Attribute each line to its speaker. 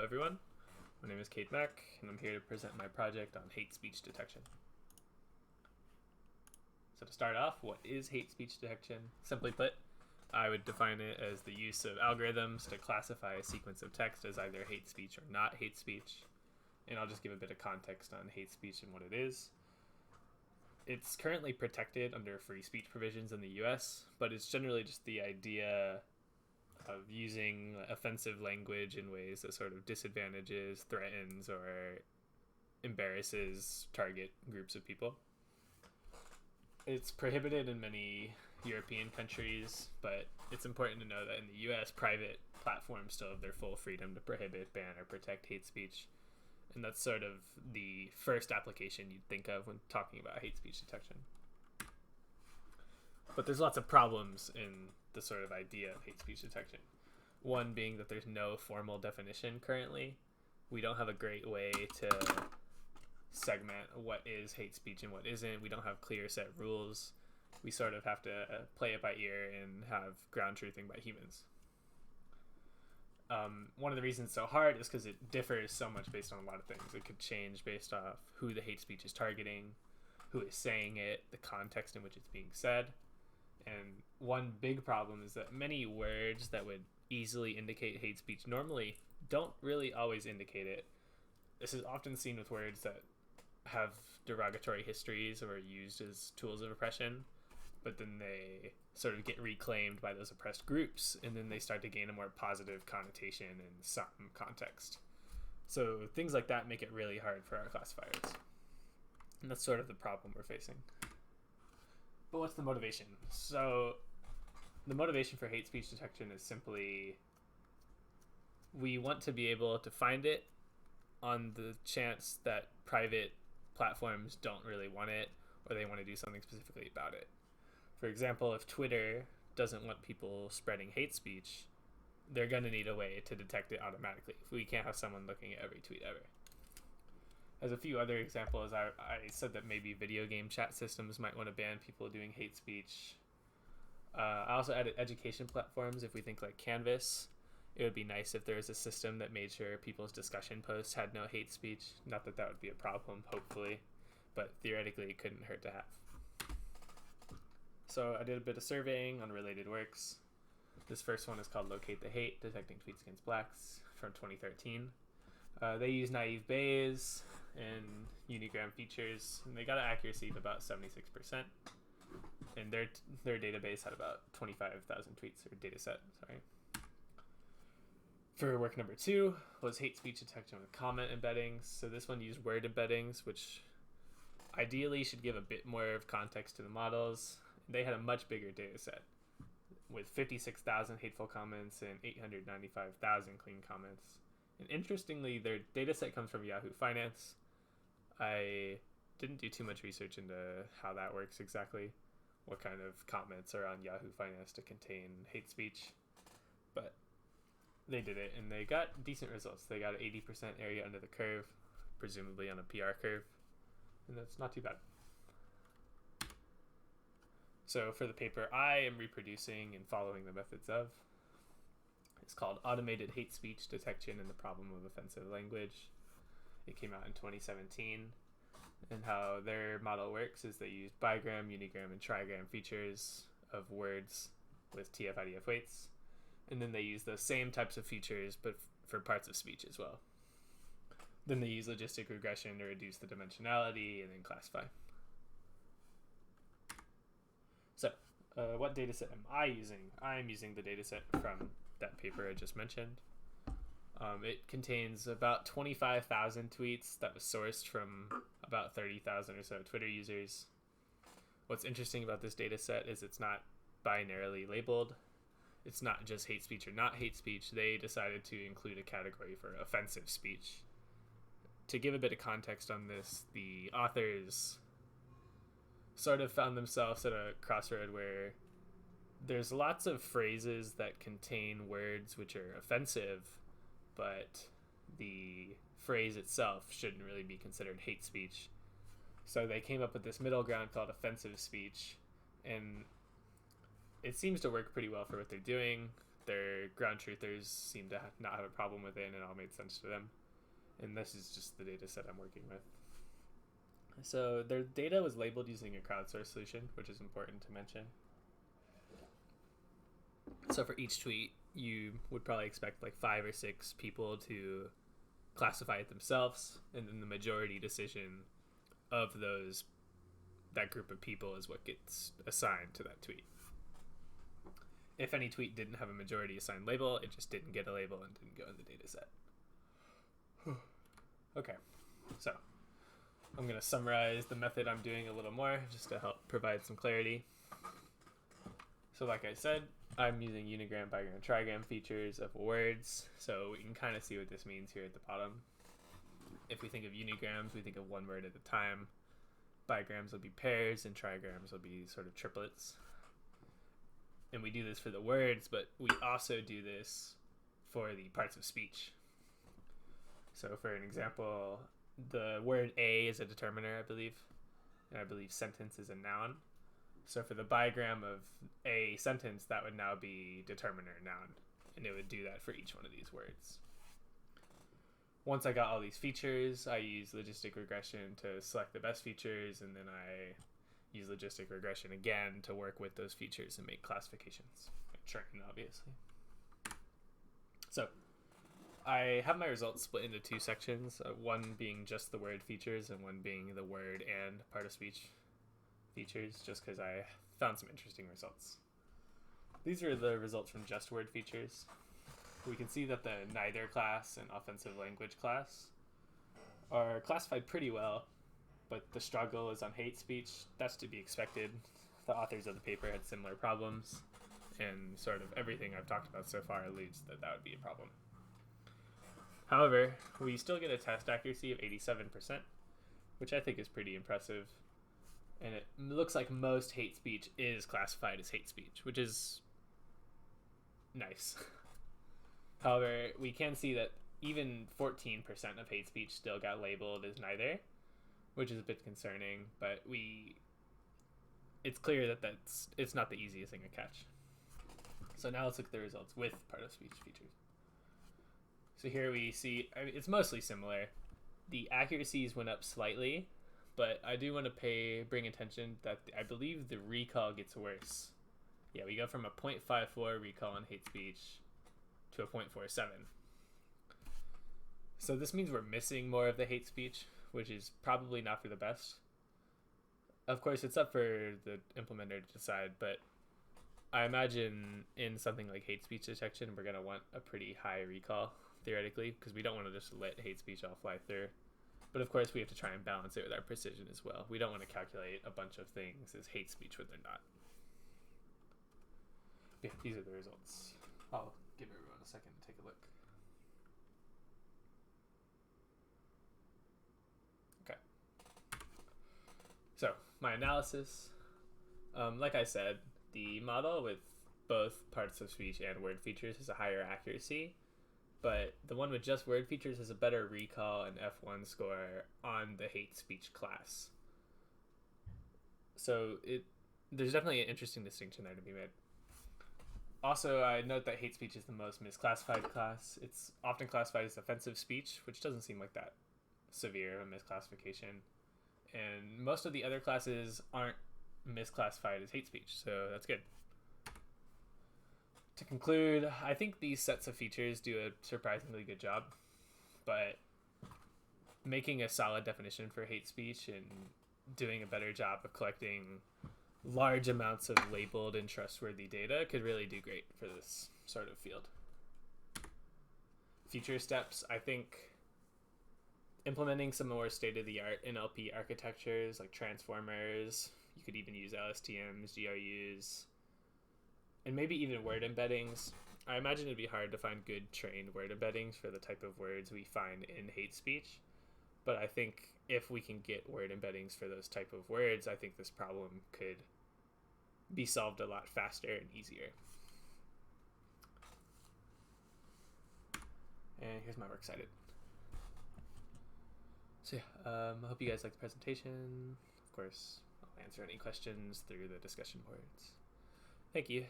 Speaker 1: everyone. My name is Kate Mack, and I'm here to present my project on hate speech detection. So to start off, what is hate speech detection? Simply put, I would define it as the use of algorithms to classify a sequence of text as either hate speech or not hate speech. And I'll just give a bit of context on hate speech and what it is. It's currently protected under free speech provisions in the US, but it's generally just the idea of using offensive language in ways that sort of disadvantages, threatens, or embarrasses target groups of people. It's prohibited in many European countries, but it's important to know that in the US, private platforms still have their full freedom to prohibit, ban, or protect hate speech. And that's sort of the first application you'd think of when talking about hate speech detection. But there's lots of problems in the sort of idea of hate speech detection. One being that there's no formal definition currently. We don't have a great way to segment what is hate speech and what isn't. We don't have clear set rules. We sort of have to play it by ear and have ground truthing by humans. One of the reasons it's so hard is because it differs so much based on a lot of things. It could change based off who the hate speech is targeting, who is saying it, the context in which it's being said. And one big problem is that many words that would easily indicate hate speech normally don't really always indicate it. This is often seen with words that have derogatory histories or are used as tools of oppression, but then they sort of get reclaimed by those oppressed groups, and then they start to gain a more positive connotation in some context. So things like that make it really hard for our classifiers. And that's sort of the problem we're facing. But what's the motivation? So the motivation for hate speech detection is simply we want to be able to find it on the chance that private platforms don't really want it, or they want to do something specifically about it. For example, if Twitter doesn't want people spreading hate speech, they're going to need a way to detect it automatically. We can't have someone looking at every tweet ever. As a few other examples, I said that maybe video game chat systems might want to ban people doing hate speech. I also added education platforms. If we think like Canvas, it would be nice if there was a system that made sure people's discussion posts had no hate speech. Not that that would be a problem, hopefully, but theoretically it couldn't hurt to have. So I did a bit of surveying on related works. This first one is called Locate the Hate, Detecting Tweets Against Blacks from 2013. They use naive Bayes and unigram features, and they got an accuracy of about 76%. And their database had about 25,000 tweets, or dataset, sorry. For work number 2 was hate speech detection with comment embeddings. So this one used word embeddings, which ideally should give a bit more of context to the models. They had a much bigger data set with 56,000 hateful comments and 895,000 clean comments. And interestingly, their data set comes from Yahoo Finance. I didn't do too much research into how that works exactly, what kind of comments are on Yahoo Finance to contain hate speech. But they did it, and they got decent results. They got an 80% area under the curve, presumably on a PR curve, and that's not too bad. So for the paper I am reproducing and following the methods of, it's called Automated Hate Speech Detection and the Problem of Offensive Language. It came out in 2017. And how their model works is they use bigram, unigram, and trigram features of words with TF-IDF weights. And then they use those same types of features, but for parts of speech as well. Then they use logistic regression to reduce the dimensionality and then classify. So, what dataset am I using? I'm using the dataset from that paper I just mentioned. It contains about 25,000 tweets that was sourced from about 30,000 or so Twitter users. What's interesting about this dataset is it's not binarily labeled. It's not just hate speech or not hate speech. They decided to include a category for offensive speech. To give a bit of context on this, the authors sort of found themselves at a crossroad where there's lots of phrases that contain words which are offensive, but the phrase itself shouldn't really be considered hate speech. So they came up with this middle ground called offensive speech, and it seems to work pretty well for what they're doing. their ground truthers seemed to not have a problem with it, and it all made sense to them. And this is just the data set I'm working with. So their data was labeled using a crowdsourced solution, which is important to mention. So for each tweet, you would probably expect like 5 or 6 people to classify it themselves, and then the majority decision of that group of people is what gets assigned to that tweet. If any tweet didn't have a majority assigned label, it just didn't get a label and didn't go in the data set. Okay, so I'm going to summarize the method I'm doing a little more just to help provide some clarity. So like I said, I'm using unigram, bigram, trigram features of words, so we can kind of see what this means here at the bottom. If we think of unigrams, we think of one word at a time. Bigrams will be pairs, and trigrams will be sort of triplets. And we do this for the words, but we also do this for the parts of speech. So for an example, the word a is a determiner, I believe, and I believe sentence is a noun. So for the bigram of a sentence, that would now be determiner noun, and it would do that for each one of these words. Once I got all these features, I use logistic regression to select the best features, and then I use logistic regression again to work with those features and make classifications. Train, obviously. So I have my results split into 2 sections, one being just the word features and one being the word and part of speech features, just because I found some interesting results. These are the results from just word features. We can see that the neither class and offensive language class are classified pretty well, but the struggle is on hate speech. That's to be expected. The authors of the paper had similar problems, and sort of everything I've talked about so far leads that would be a problem. However, we still get a test accuracy of 87%, which I think is pretty impressive. And it looks like most hate speech is classified as hate speech, which is nice. However, we can see that even 14% of hate speech still got labeled as neither, which is a bit concerning, but it's clear that it's not the easiest thing to catch. So now let's look at the results with part of speech features. So here we see, it's mostly similar. The accuracies went up slightly, but I do want to bring attention that I believe the recall gets worse. Yeah, we go from a 0.54 recall on hate speech to a 0.47. So this means we're missing more of the hate speech, which is probably not for the best. Of course, it's up for the implementer to decide, but I imagine in something like hate speech detection, we're going to want a pretty high recall, theoretically, because we don't want to just let hate speech all fly through. But of course, we have to try and balance it with our precision as well. We don't want to calculate a bunch of things as hate speech when they're not. Yeah, these are the results. I'll give everyone a second to take a look. Okay. So, my analysis. Like I said, the model with both parts of speech and word features has a higher accuracy, but the one with just word features has a better recall and F1 score on the hate speech class. So there's definitely an interesting distinction there to be made. Also, I note that hate speech is the most misclassified class. It's often classified as offensive speech, which doesn't seem like that severe of a misclassification. And most of the other classes aren't misclassified as hate speech, so that's good. To conclude, I think these sets of features do a surprisingly good job, but making a solid definition for hate speech and doing a better job of collecting large amounts of labeled and trustworthy data could really do great for this sort of field. Future steps, I think implementing some more state-of-the-art NLP architectures like transformers. You could even use LSTMs, GRUs, and maybe even word embeddings. I imagine it'd be hard to find good trained word embeddings for the type of words we find in hate speech, but I think if we can get word embeddings for those type of words, I think this problem could be solved a lot faster and easier. And here's my works cited. So yeah, I hope you guys liked the presentation. Of course, I'll answer any questions through the discussion boards. Thank you.